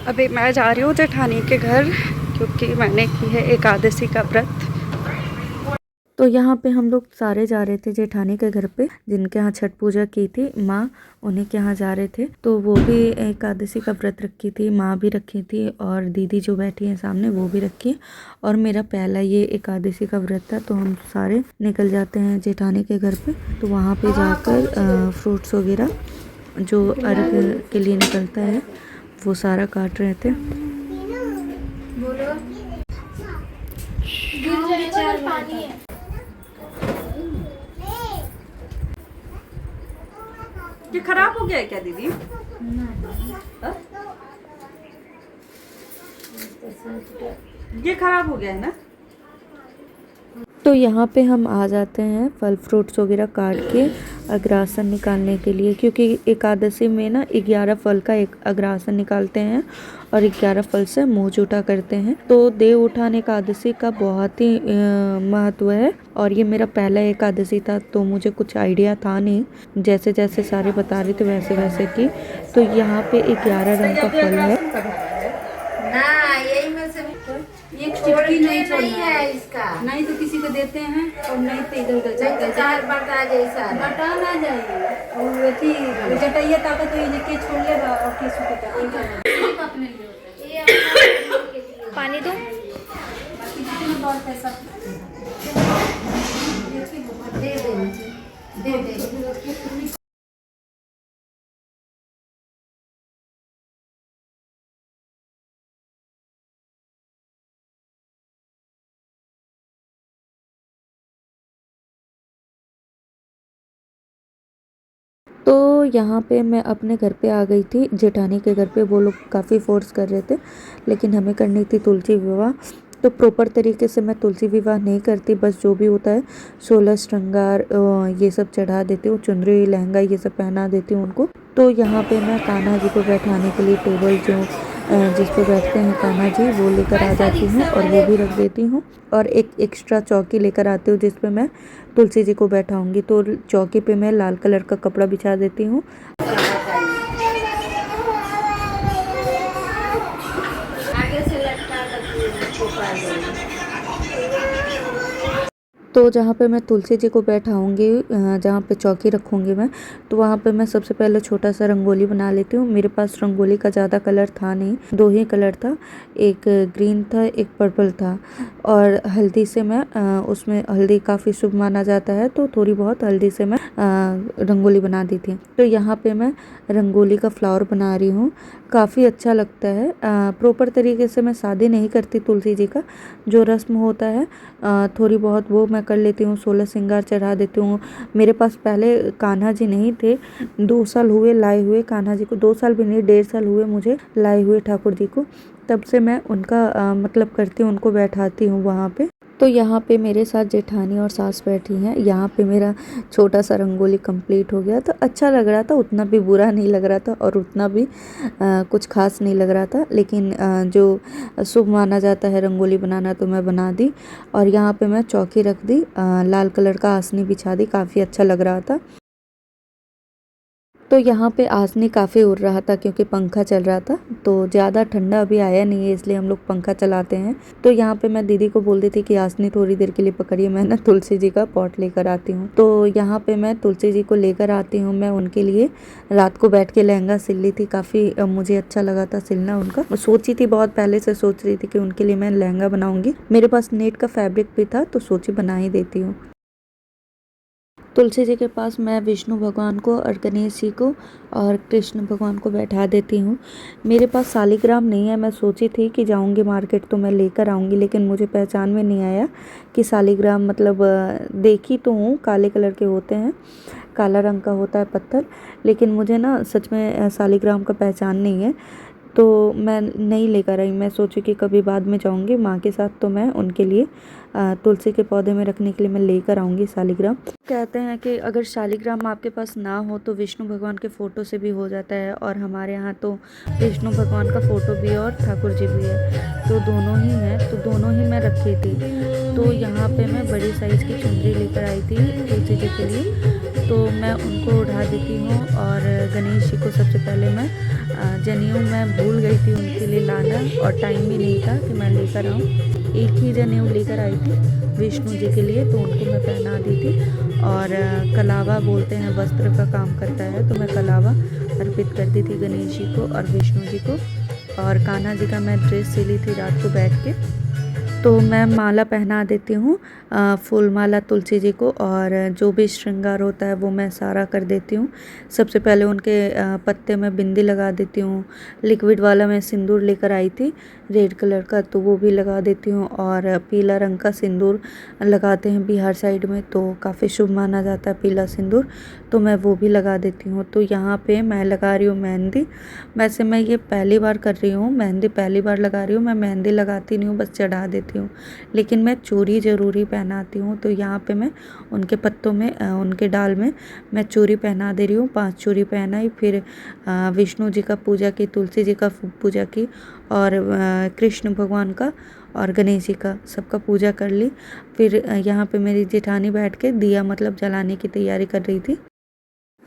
अभी मैं जा रही हूँ जेठानी के घर क्योंकि मैंने की है एकादशी का व्रत। तो यहाँ पे हम लोग सारे जा रहे थे जेठानी के घर पे, जिनके यहाँ छठ पूजा की थी माँ, उन्हीं के यहाँ जा रहे थे। तो वो भी एकादशी का व्रत रखी थी, माँ भी रखी थी और दीदी जो बैठी है सामने वो भी रखी है। और मेरा पहला ये एकादशी का व्रत था, तो हम सारे निकल जाते हैं जेठानी के घर पे। तो वहाँ पे जाकर फ्रूट्स वगैरह जो अर्घ के लिए निकलता है वो सारा काट रहे थे। ये खराब हो गया है क्या दीदी? ये खराब हो गया है ना। तो यहाँ पे हम आ जाते हैं फल फ्रूट्स वगैरह काट के अग्रासन निकालने के लिए, क्योंकि एकादशी में ना 11 फल का एक अग्रासन निकालते हैं और 11 फल से मुंह जूठा करते हैं। तो देव उठान एकादशी का बहुत ही महत्व है और ये मेरा पहला एकादशी था, तो मुझे कुछ आइडिया था नहीं, जैसे जैसे सारे बता रहे थे वैसे वैसे की। तो यहाँ पे 11 रंग का फल है। ना यही में से एक चिटकी नहीं है इसका, नहीं तो किसी को देते हैं और नहीं तो इधर उधर जाते हैं। चार बटा जैसा बटा ना जाए और अथी जटाइए ताकत तो ये के छोड़ लेगा और किसी को तो अपने लिए होता है। पानी दो। बाकी जितने बहुत पैसा दे दे। तो यहाँ पे मैं अपने घर पे आ गई थी जेठानी के घर पे। वो लोग काफ़ी फोर्स कर रहे थे, लेकिन हमें करनी थी तुलसी विवाह। तो प्रॉपर तरीके से मैं तुलसी विवाह नहीं करती, बस जो भी होता है 16 श्रृंगार ये सब चढ़ा देती हूँ, चुनरी लहंगा ये सब पहना देती हूँ उनको। तो यहाँ पे मैं कान्हा जी को बैठाने के लिए टेबल जो जिस पे बैठते हैं कान्हा जी वो लेकर आ जाती हूँ और वो भी रख देती हूँ। और एक एक्स्ट्रा चौकी लेकर आती हूँ जिस पे मैं तुलसी जी को बैठाऊंगी। तो चौकी पे मैं लाल कलर का कपड़ा बिछा देती हूँ। आगे से लटका तो जहाँ पे मैं तुलसी जी को बैठाऊंगी, जहाँ पे चौकी रखूंगी मैं, तो वहाँ पे मैं सबसे पहले छोटा सा रंगोली बना लेती हूँ। मेरे पास रंगोली का ज़्यादा कलर था नहीं, 2 ही कलर था, एक ग्रीन था एक पर्पल था। और हल्दी से मैं उसमें हल्दी काफ़ी शुभ माना जाता है, तो थोड़ी बहुत हल्दी से मैं रंगोली बना दी थी। तो यहाँ पे मैं रंगोली का फ्लावर बना रही हूँ, काफ़ी अच्छा लगता है। प्रॉपर तरीके से मैं शादी नहीं करती तुलसी जी का, जो रस्म होता है थोड़ी बहुत वो मैं कर लेती हूँ, 16 श्रृंगार चढ़ा देती हूँ। मेरे पास पहले कान्हा जी नहीं थे, 2 साल हुए लाए हुए कान्हा जी को, 2 साल भी नहीं 1.5 साल हुए मुझे लाए हुए ठाकुर जी को। तब से मैं उनका मतलब करती हूँ, उनको बैठाती हूँ वहाँ पे। तो यहाँ पे मेरे साथ जेठानी और सास बैठी हैं। यहाँ पे मेरा छोटा सा रंगोली कंप्लीट हो गया, तो अच्छा लग रहा था, उतना भी बुरा नहीं लग रहा था और उतना भी कुछ खास नहीं लग रहा था। लेकिन जो शुभ माना जाता है रंगोली बनाना, तो मैं बना दी। और यहाँ पे मैं चौकी रख दी, लाल कलर का आसनी बिछा दी, काफ़ी अच्छा लग रहा था। तो यहाँ पे आसनी काफ़ी उड़ रहा था क्योंकि पंखा चल रहा था, तो ज़्यादा ठंडा अभी आया नहीं है इसलिए हम लोग पंखा चलाते हैं। तो यहाँ पे मैं दीदी को बोल दी थी कि आसनी थोड़ी देर के लिए पकड़िए, मैं ना तुलसी जी का पॉट लेकर आती हूँ। तो यहाँ पे मैं तुलसी जी को लेकर आती हूँ। मैं उनके लिए रात को बैठ के लहंगा सिल ली थी, काफ़ी मुझे अच्छा लगा था सिलना उनका। सोची थी, बहुत पहले से सोच रही थी कि उनके लिए मैं लहंगा बनाऊंगी। मेरे पास नेट का फैब्रिक भी था, तो सोची बना ही देती हूँ। तुलसी जी के पास मैं विष्णु भगवान को और गणेश जी को और कृष्ण भगवान को बैठा देती हूँ। मेरे पास शालिग्राम नहीं है, मैं सोची थी कि जाऊँगी मार्केट तो मैं लेकर आऊँगी, लेकिन मुझे पहचान में नहीं आया कि शालिग्राम मतलब देखी तो हूँ, काले कलर के होते हैं, काला रंग का होता है पत्थर, लेकिन मुझे ना सच में शालिग्राम का पहचान नहीं है, तो मैं नहीं लेकर आई। मैं सोची कि कभी बाद में जाऊंगी माँ के साथ, तो मैं उनके लिए तुलसी के पौधे में रखने के लिए मैं लेकर आऊँगी शालिग्राम। कहते हैं कि अगर शालिग्राम आपके पास ना हो तो विष्णु भगवान के फ़ोटो से भी हो जाता है, और हमारे यहाँ तो विष्णु भगवान का फ़ोटो भी है और ठाकुर जी भी है, तो दोनों ही हैं, तो दोनों ही मैं रखी थी। तो यहाँ पे मैं बड़ी साइज़ की चुनरी लेकर आई थी तुलसी जी के लिए। तो मैं उनको उठा देती हूँ। और गणेश जी को सबसे पहले मैं जनेऊ मैं भूल गई थी उनके लिए लाना, और टाइम भी नहीं था कि मैं लेकर आऊँ। एक ही जनेऊ लेकर आई थी विष्णु जी के लिए, तो उनको मैं पहना दी थी। और कलावा बोलते हैं वस्त्र का काम करता है, तो मैं कलावा अर्पित कर दी थी गणेश जी को और विष्णु जी को। और कान्हा जी का मैं ड्रेस सिली थी रात को बैठ के, तो मैं माला पहना देती हूँ, फूल माला तुलसी जी को। और जो भी श्रृंगार होता है वो मैं सारा कर देती हूँ। सबसे पहले उनके पत्ते में बिंदी लगा देती हूँ। लिक्विड वाला मैं सिंदूर लेकर आई थी रेड कलर का, तो वो भी लगा देती हूँ। और पीला रंग का सिंदूर लगाते हैं बिहार साइड में, तो काफ़ी शुभ माना जाता है पीला सिंदूर, तो मैं वो भी लगा देती हूँ। तो यहाँ पे मैं लगा रही हूँ मेहंदी। वैसे मैं ये पहली बार कर रही हूँ, मेहंदी पहली बार लगा रही हूँ। मैं मेहंदी लगाती नहीं हूँ, बस चढ़ा देती हूँ, लेकिन मैं चूड़ी ज़रूरी पहनाती हूँ। तो यहाँ पे मैं उनके पत्तों में उनके डाल में मैं चूड़ी पहना दे रही हूँ। 5 चूड़ी पहनाई, फिर विष्णु जी का पूजा की, तुलसी जी का पूजा की, और कृष्ण भगवान का और गणेश जी का सबका पूजा कर ली। फिर यहाँ पे मेरी जेठानी बैठ के दिया मतलब जलाने की तैयारी कर रही थी।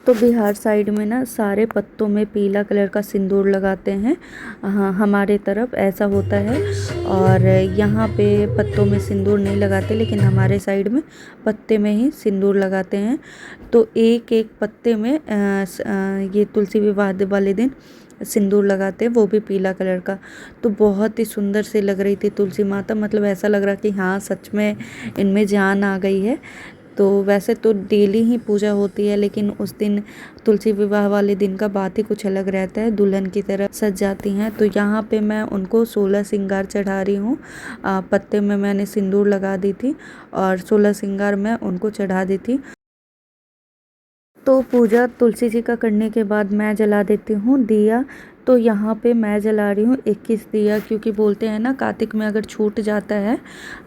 तो बिहार साइड में ना सारे पत्तों में पीला कलर का सिंदूर लगाते हैं। हाँ, हमारे तरफ ऐसा होता है। और यहाँ पे पत्तों में सिंदूर नहीं लगाते, लेकिन हमारे साइड में पत्ते में ही सिंदूर लगाते हैं। तो एक एक पत्ते में ये तुलसी विवाह वाले दिन सिंदूर लगाते हैं, वो भी पीला कलर का। तो बहुत ही सुंदर से लग रही थी तुलसी माता, मतलब ऐसा लग रहा कि हाँ सच में इनमें जान आ गई है। तो वैसे तो डेली ही पूजा होती है, लेकिन उस दिन तुलसी विवाह वाले दिन का बात ही कुछ अलग रहता है, दुल्हन की तरह सज जाती हैं। तो यहाँ पे मैं उनको 16 श्रृंगार चढ़ा रही हूँ। पत्ते में मैंने सिंदूर लगा दी थी और 16 श्रृंगार मैं उनको चढ़ा दी थी। तो पूजा तुलसी जी का करने के बाद मैं जला देती हूँ दिया। तो यहाँ पे मैं जला रही हूँ 21 दिया, क्योंकि बोलते हैं ना कार्तिक में अगर छूट जाता है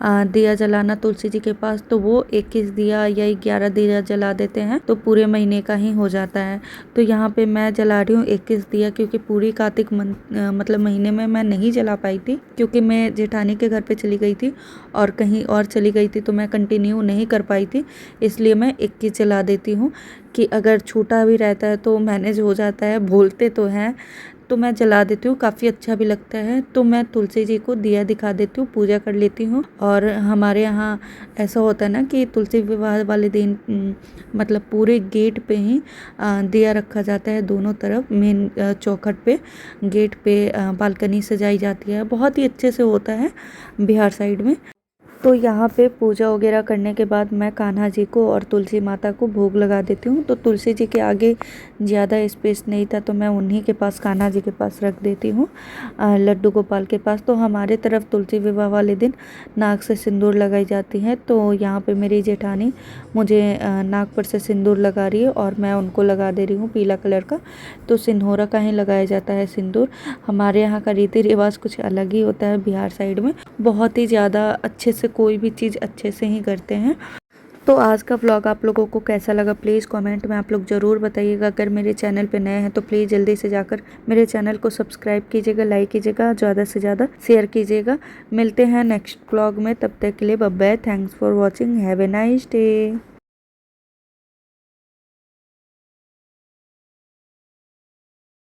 दिया जलाना तुलसी जी के पास, तो वो 21 दिया या 11 दिया जला देते हैं, तो पूरे महीने का ही हो जाता है। तो यहाँ पे मैं जला रही हूँ 21 दिया, क्योंकि पूरी कार्तिक मतलब महीने में मैं नहीं जला पाई थी, क्योंकि मैं जेठानी के घर पे चली गई थी और कहीं और चली गई थी, तो मैं कंटिन्यू नहीं कर पाई थी। इसलिए मैं 21 जला देती हूँ कि अगर छूटा भी रहता है तो मैनेज हो जाता है। बोलते तो हैं, तो मैं जला देती हूँ, काफ़ी अच्छा भी लगता है। तो मैं तुलसी जी को दिया दिखा देती हूँ, पूजा कर लेती हूँ। और हमारे यहाँ ऐसा होता है ना कि तुलसी विवाह वाले दिन मतलब पूरे गेट पे ही दिया रखा जाता है, दोनों तरफ मेन चौखट पे, गेट पे बालकनी सजाई जाती है, बहुत ही अच्छे से होता है बिहार साइड में। तो यहाँ पे पूजा वगैरह करने के बाद मैं कान्हा जी को और तुलसी माता को भोग लगा देती हूँ। तो तुलसी जी के आगे ज़्यादा स्पेस नहीं था, तो मैं उन्हीं के पास, कान्हा जी के पास रख देती हूँ, लड्डू गोपाल के पास। तो हमारे तरफ तुलसी विवाह वाले दिन नाक से सिंदूर लगाई जाती है। तो यहाँ पे मेरी जेठानी मुझे नाक पर से सिंदूर लगा रही है और मैं उनको लगा दे रही हूँ पीला कलर का। तो सिंदूरा का ही लगाया जाता है सिंदूर। हमारे यहाँ का रीति रिवाज कुछ अलग ही होता है बिहार साइड में, बहुत ही ज़्यादा अच्छे से कोई भी चीज़ अच्छे से ही करते हैं। तो आज का व्लॉग आप लोगों को कैसा लगा प्लीज़ कमेंट में आप लोग ज़रूर बताइएगा। अगर मेरे चैनल पे नए हैं तो प्लीज़ जल्दी से जाकर मेरे चैनल को सब्सक्राइब कीजिएगा, लाइक कीजिएगा, ज़्यादा से ज़्यादा शेयर कीजिएगा। मिलते हैं नेक्स्ट व्लॉग में, तब तक के लिए bye bye. Thanks for watching, have a nice day.